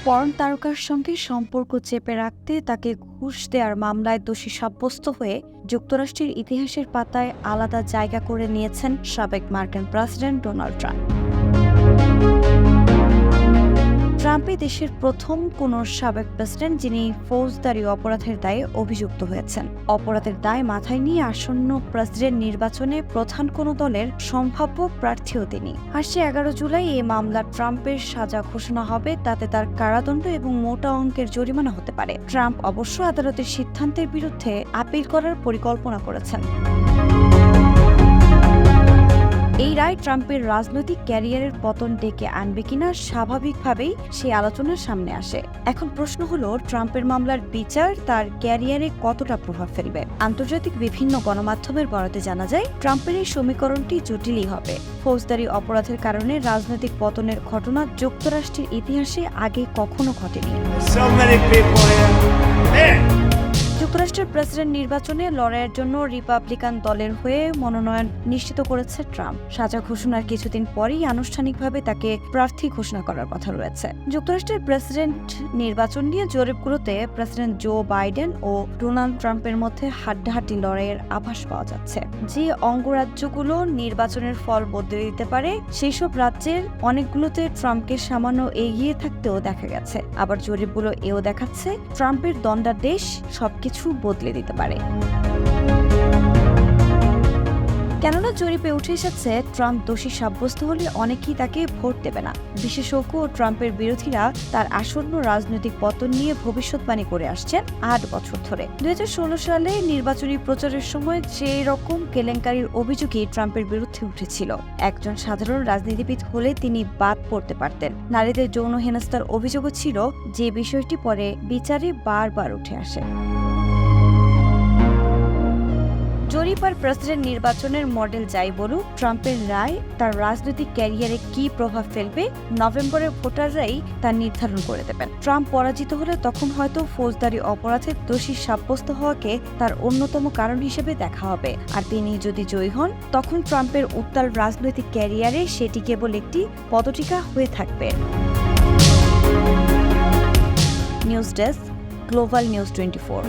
Porn তারকার সঙ্গে সম্পর্ক চেপে রাখতে তাকে ঘুষ দেওয়ার মামলায় দোষী সাব্যস্ত হয়ে যুক্তরাষ্ট্রের ইতিহাসের পাতায় আলাদা জায়গা করে নিয়েছেন সাবেক মার্কিন প্রেসিডেন্ট ডোনাল্ড ট্রাম্প। ট্রাম্পই দেশের প্রথম কোনো সাবেক প্রেসিডেন্ট যিনি ফৌজদারি অপরাধের দায়ে অভিযুক্ত হয়েছেন। অপরাধের দায় মাথায় নিয়ে আসন্ন প্রেসিডেন্ট নির্বাচনে প্রধান কোনো দলের সম্ভাব্য প্রার্থীও তিনি। আসছে 11 জুলাই এই মামলা ট্রাম্পের সাজা ঘোষণা হবে, তাতে তার কারাদণ্ড এবং মোটা অঙ্কের জরিমানা হতে পারে। ট্রাম্প অবশ্য আদালতের সিদ্ধান্তের বিরুদ্ধে আপিল করার পরিকল্পনা করেছেন। এই রায় ট্রাম্পের রাজনৈতিক ক্যারিয়ারের পতন ডেকে আনবে কিনা স্বাভাবিকভাবেই সেই আলোচনার সামনে আসে। এখন প্রশ্ন হলো, ট্রাম্পের মামলার বিচার তার ক্যারিয়ারে কতটা প্রভাব ফেলবে। আন্তর্জাতিক বিভিন্ন গণমাধ্যমের বরাতে জানা যায়, ট্রাম্পের এই সমীকরণটি জটিলই হবে। ফৌজদারি অপরাধের কারণে রাজনৈতিক পতনের ঘটনা যুক্তরাষ্ট্রের ইতিহাসে আগে কখনো ঘটেনি। যুক্তরাষ্ট্রের প্রেসিডেন্ট নির্বাচনে লড়াইয়ের জন্য রিপাবলিকান দলের হয়ে মনোনয়ন নিশ্চিত করেছে ট্রাম্প। সাজা ঘোষণার কিছুদিন পরেই আনুষ্ঠানিকভাবে তাকে প্রার্থী ঘোষণা করার কথা রয়েছে। যুক্তরাষ্ট্রের প্রেসিডেন্ট নির্বাচন নিয়ে জরিপগুলোতে প্রেসিডেন্ট জো বাইডেন ও ডোনাল্ড ট্রাম্পের মধ্যে হাড্ডাহাড্ডি লড়াইয়ের আভাস পাওয়া যাচ্ছে। যে অঙ্গরাজ্যগুলো নির্বাচনের ফল বদলে দিতে পারে, সেই সব রাজ্যের অনেকগুলোতে ট্রাম্পকে সামান্য এগিয়ে থাকতেও দেখা গেছে। আবার জরিপগুলো এও দেখাচ্ছে, ট্রাম্পের দণ্ডাদেশ সবকিছু বদলে দিতে পারে। কেননা জরিপে উঠে এসেছে, ট্রাম্প দোষী সাব্যস্ত হলে অনেকেই তাকে ভোট দেবে না। বিশেষজ্ঞ ও ট্রাম্পের বিরোধীরা তার আসন্ন রাজনৈতিক পতন নিয়ে ভবিষ্যৎবাণী করে আসছেন 8 বছর ধরে। 2016 সালে নির্বাচনী প্রচারের সময় যে রকম কেলেঙ্কারির অভিযোগই ট্রাম্পের বিরুদ্ধে উঠেছিল, একজন সাধারণ রাজনীতিবিদ হলে তিনি বাদ পড়তে পারতেন। নারীদের যৌন হেনস্থার অভিযোগও ছিল, যে বিষয়টি পরে বিচারে বারবার উঠে আসে। জরিপ আর প্রেসিডেন্ট নির্বাচনের মডেল যাই বলুক, ট্রাম্পের রায় তার রাজনৈতিক ক্যারিয়ারে কি প্রভাব ফেলবে নভেম্বরের ভোটাররাই তা নির্ধারণ করে দেবেন। ট্রাম্প পরাজিত হলে তখন হয়তো ফৌজদারি অপরাধে দোষী সাব্যস্ত হওয়াকে তার অন্যতম কারণ হিসেবে দেখা হবে। আর তিনি যদি জয়ী হন, তখন ট্রাম্পের উত্তাল রাজনৈতিক ক্যারিয়ারে সেটি কেবল একটি পদটিকা হয়ে থাকবে। News desk, global news 24।